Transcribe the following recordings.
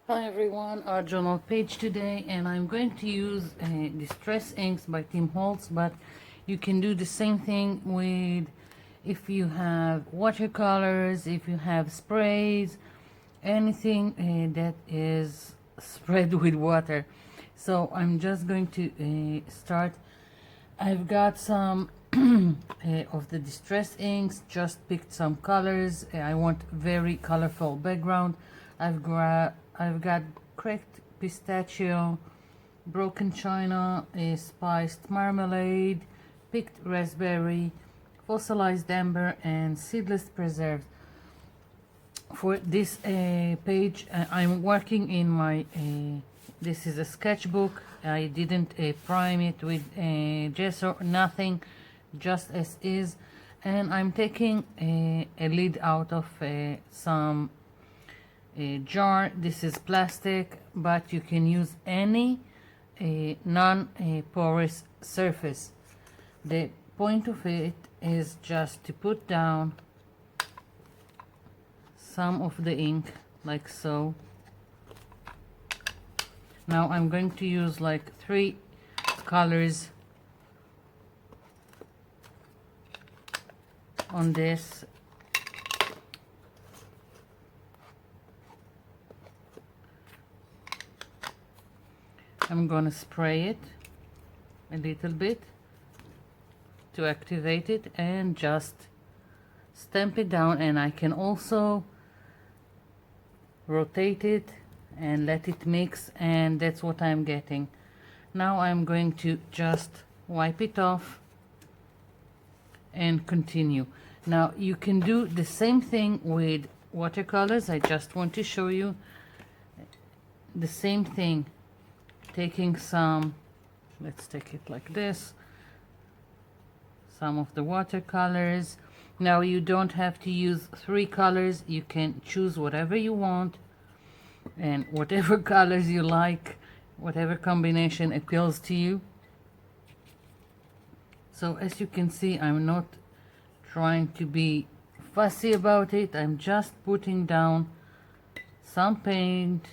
Hi everyone, our journal page today, and I'm going to use Distress Inks by Tim Holtz, but you can do the same thing with if you have watercolors, if you have sprays, anything that is spread with water. So I'm just going to start. I've got some of the Distress Inks, just picked some colors. I want very colorful background. I've got cracked pistachio, broken china, a spiced marmalade, picked raspberry, fossilized amber, and seedless preserves. For this page, I'm working in my. This is a sketchbook. I didn't prime it with gesso, nothing, just as is. And I'm taking a lid out of some jar. This is plastic, but you can use any non-porous surface. The point of it is just to put down some of the ink like so. Now I'm going to use like 3 colors on this. I'm gonna spray it a little bit to activate it and just stamp it down, and I can also rotate it and let it mix, and that's what I'm getting. Now I'm going to just wipe it off and continue. Now you can do the same thing with watercolors. I just want to show you the same thing. Taking some, let's take it like this, some of the watercolors. Now you don't have to use 3 colors. You can choose whatever you want and whatever colors you like, whatever combination appeals to you. So as you can see, I'm not trying to be fussy about it. I'm just putting down some paint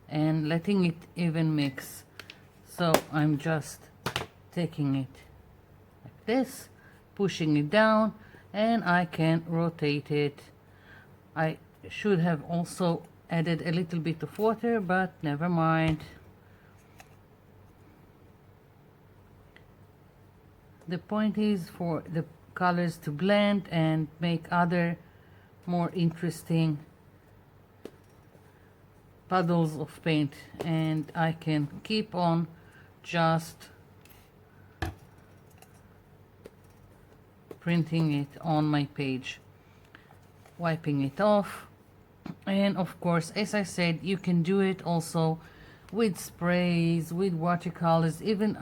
and letting it even mix. So I'm just taking it like this, pushing it down, and I can rotate it. I should have also added a little bit of water, but never mind. The point is for the colors to blend and make other more interesting puddles of paint, and I can keep on just printing it on my page, wiping it off. And of course, as I said, you can do it also with sprays, with watercolors, even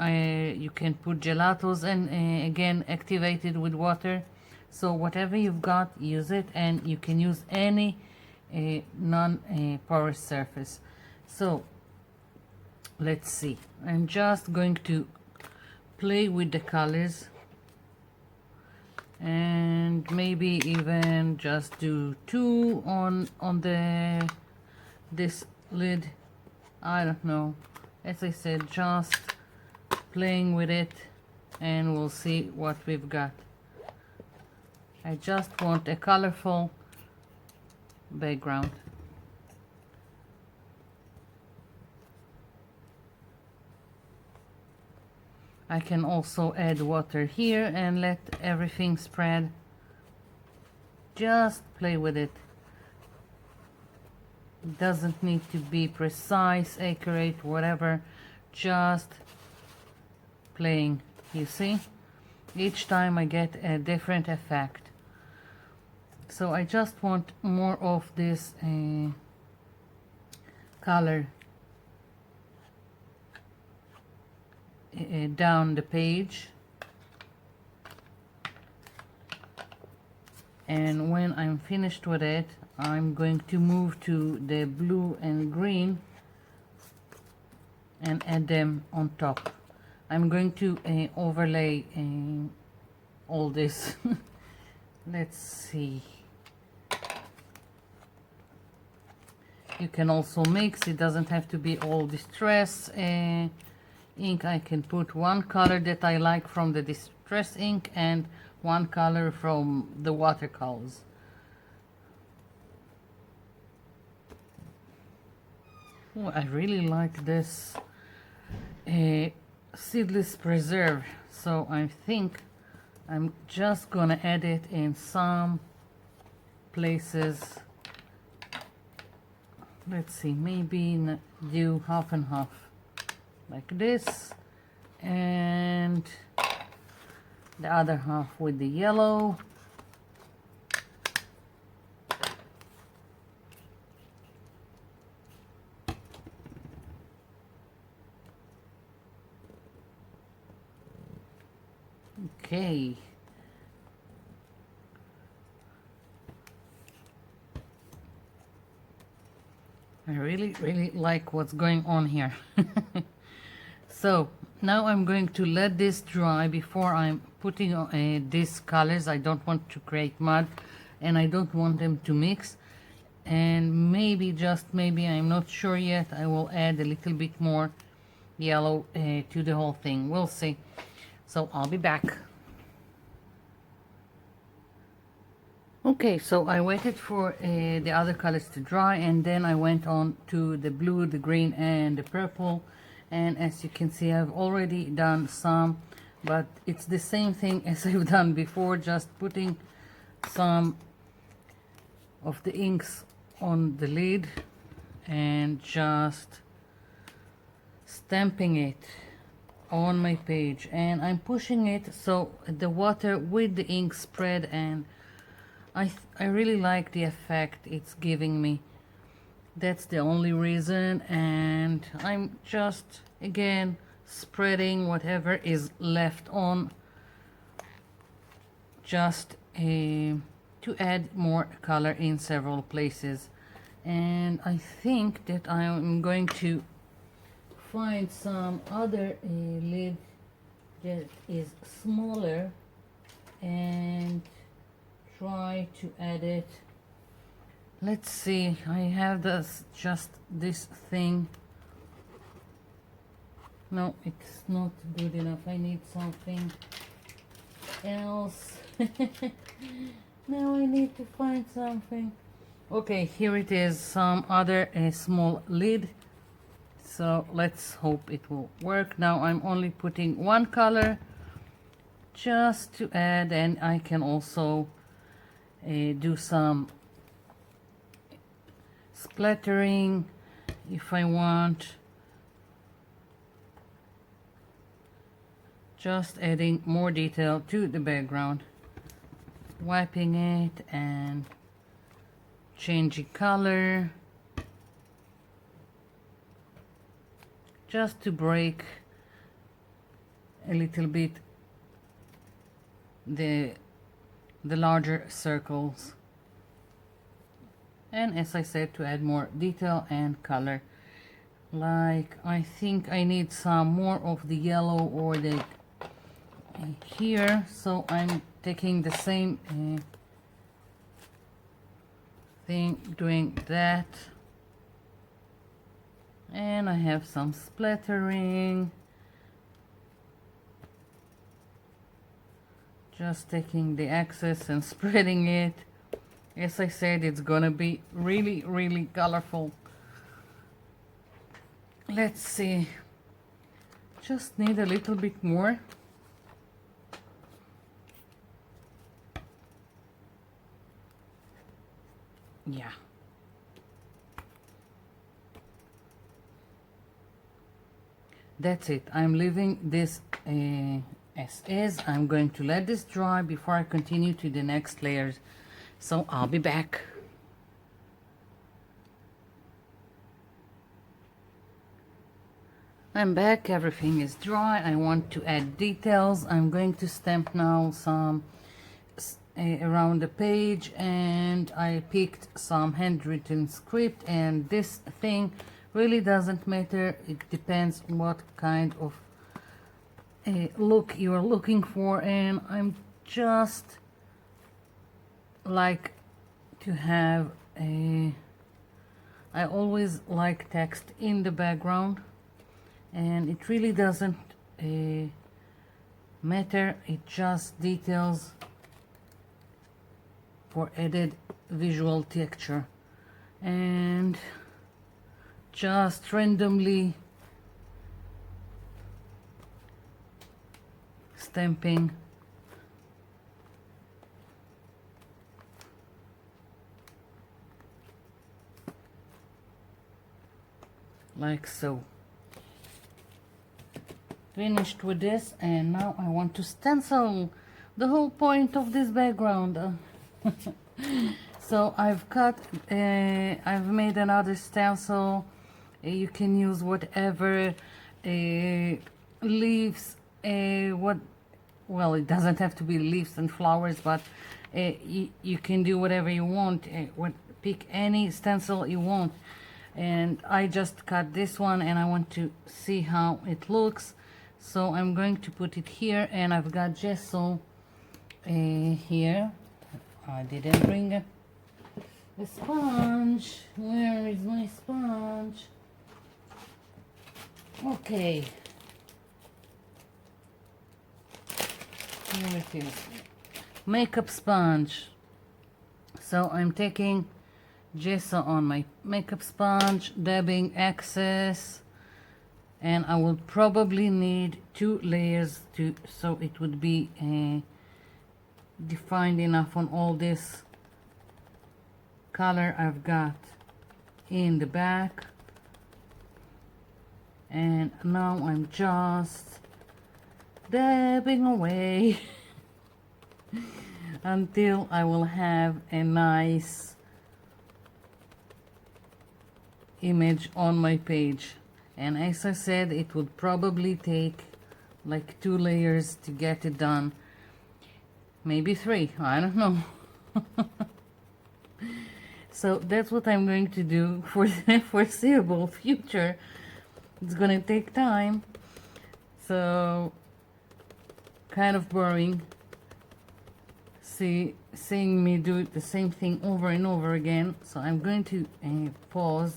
you can put gelatos and again activate it with water. So whatever you've got, use it, and you can use any non-porous surface. So let's see, I'm just going to play with the colors and maybe even just do 2 on this lid. I don't know, as I said, just playing with it, and we'll see what we've got. I just want a colorful background. I can also add water here and let everything spread. Just play with it. It doesn't need to be precise, accurate, whatever. Just playing. You see? Each time I get a different effect. So I just want more of this color down the page, and when I'm finished with it, I'm going to move to the blue and green and add them on top. I'm going to overlay all this. Let's see. You can also mix. It doesn't have to be all distress ink. I can put one color that I like from the distress ink and one color from the watercolors. Oh, I really like this seedless preserve, so I think I'm just gonna add it in some places. Let's see, maybe do half and half like this, and the other half with the yellow. Okay. I really like what's going on here. So now I'm going to let this dry before I'm putting these colors. I don't want to create mud and I don't want them to mix, and maybe, just maybe, I'm not sure yet, I will add a little bit more yellow to the whole thing. We'll see. So I'll be back. Okay, so I waited for the other colors to dry, and then I went on to the blue, the green, and the purple. And as you can see, I've already done some, but it's the same thing as I've done before, just putting some of the inks on the lid and just stamping it on my page, and I'm pushing it so the water with the ink spread, and I really like the effect it's giving me. That's the only reason, and I'm just again spreading whatever is left on, just to add more color in several places. And I think that I'm going to find some other lid that is smaller and try to add it. Let's see, I have just this thing. No, it's not good enough. I need something else. Now I need to find something. Okay, here it is, some other small lid. So let's hope it will work. Now I'm only putting one color just to add, and I can also do some splattering if I want. Just adding more detail to the background, wiping it and changing color, just to break a little bit the larger circles, and as I said, to add more detail and color. Like, I think I need some more of the yellow or the here, so I'm taking the same thing, doing that, and I have some splattering, just taking the excess and spreading it. As I said, it's gonna be really colorful. Let's see, just need a little bit more. Yeah. That's it. I'm leaving this as is. I'm going to let this dry before I continue to the next layers. So I'll be back. I'm back. Everything is dry. I want to add details. I'm going to stamp now some around the page, and I picked some handwritten script, and this thing really doesn't matter. It depends what kind of look you're looking for, and I'm just like to have I always like text in the background, and it really doesn't matter, it just details for added visual texture. And just randomly stamping like so. Finished with this, and now I want to stencil the whole point of this background. So I've I've made another stencil. You can use whatever leaves, well, it doesn't have to be leaves and flowers, but you can do whatever you want. Pick any stencil you want. And I just cut this one, and I want to see how it looks. So I'm going to put it here, and I've got gesso here. I didn't bring a sponge. Where is my sponge? Okay. Here it is. Makeup sponge. So I'm taking gesso on my makeup sponge, dabbing excess, and I will probably need 2 layers so it would be defined enough on all this color I've got in the back. And now I'm just dabbing away until I will have a nice image on my page. And as I said, it would probably take like 2 layers to get it done, maybe 3, I don't know. So that's what I'm going to do for the foreseeable future. It's gonna take time, so kind of boring seeing me do the same thing over and over again. So I'm going to pause,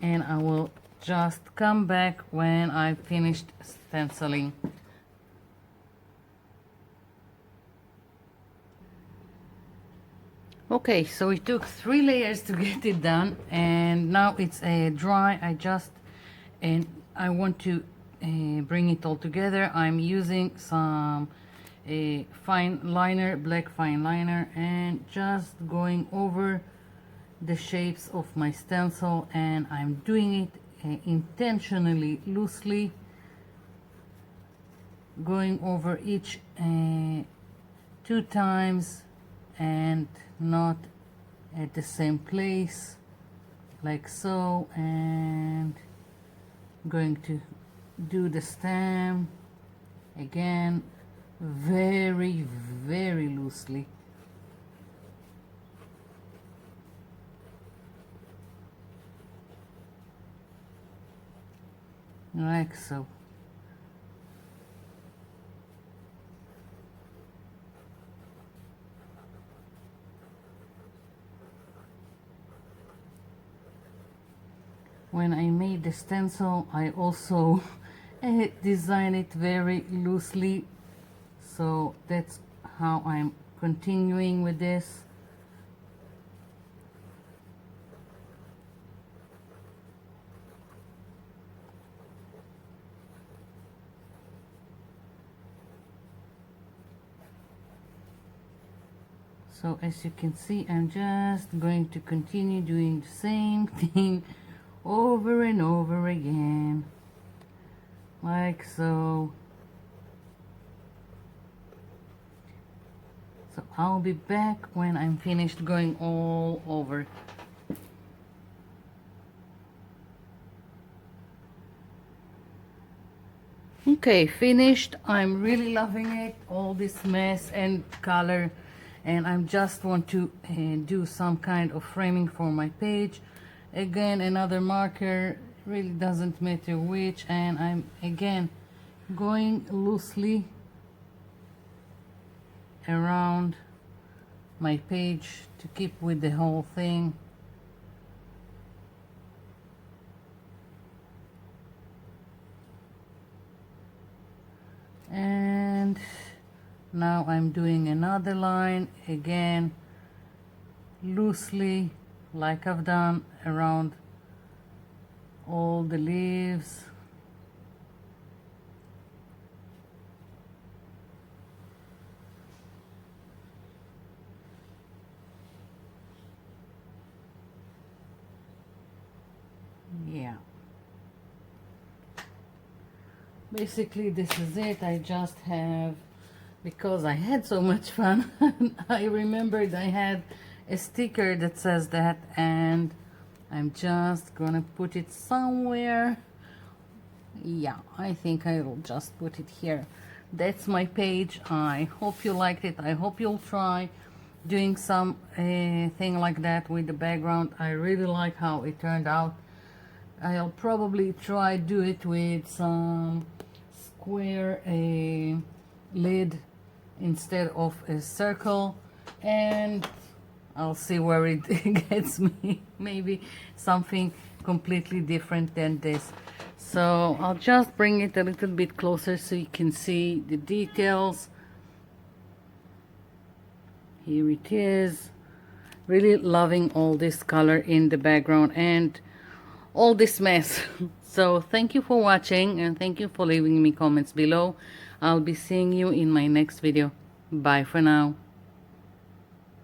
and I will just come back when I've finished stenciling. Okay, so it took 3 layers to get it done, and now it's dry. I want to bring it all together. I'm using some fine liner, black fine liner, and just going over the shapes of my stencil, and I'm doing it intentionally loosely, going over each 2 times and not at the same place, like so, and going to do the stem again very, very loosely. Like so. When I made the stencil, I also designed it very loosely, so that's how I'm continuing with this. So as you can see, I'm just going to continue doing the same thing over and over again, like so. So I'll be back when I'm finished going all over. Okay, finished. I'm really loving it, all this mess and color, and I just want to do some kind of framing for my page. Again, another marker, really doesn't matter which, and I'm again going loosely around my page to keep with the whole thing. Now I'm doing another line again, loosely, like I've done around all the leaves. Yeah, basically this is it. I just have, because I had so much fun, I remembered I had a sticker that says that, and I'm just gonna put it somewhere. Yeah, I think I will just put it here. That's my page. I hope you liked it. I hope you'll try doing some thing like that with the background. I really like how it turned out. I'll probably try do it with some square lid instead of a circle, and I'll see where it gets me. Maybe something completely different than this. So I'll just bring it a little bit closer so you can see the details. Here it is. Really loving all this color in the background and all this mess. So thank you for watching, and thank you for leaving me comments below. I'll be seeing you in my next video. Bye for now.